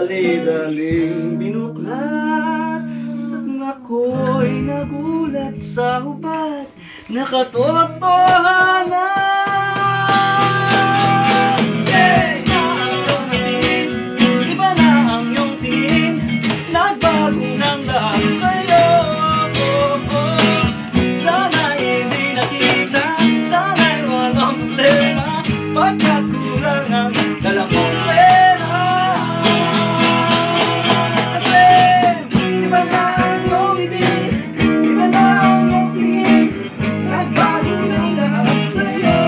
dali-daling binuklat at ako'y nagulat sa hubad na katotohanan. Pagkakulang ang dala kong pera. Kasi iba na ang iyong ngiti, iba na ang iyong tingin, nagbago ng lahat sa'yo.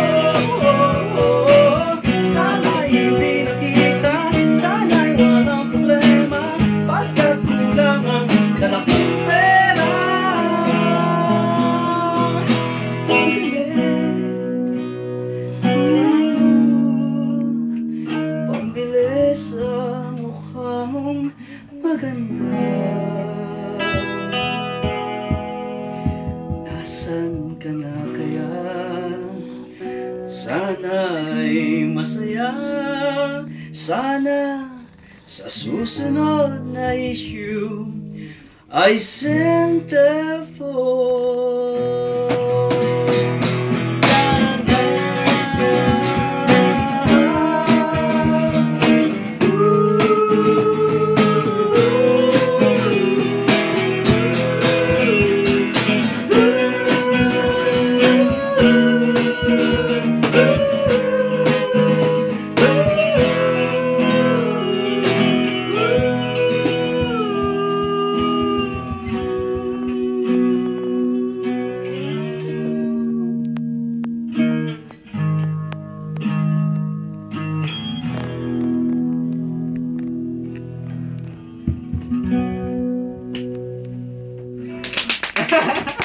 Sana'y hindi nakita, sana'y walang problema, pagkakulang ang dala kong pera. Sa mukha mong maganda, nasan ka na kaya? Sana'y masaya. Sana sa susunod na issue ay centerfold. Ha ha ha!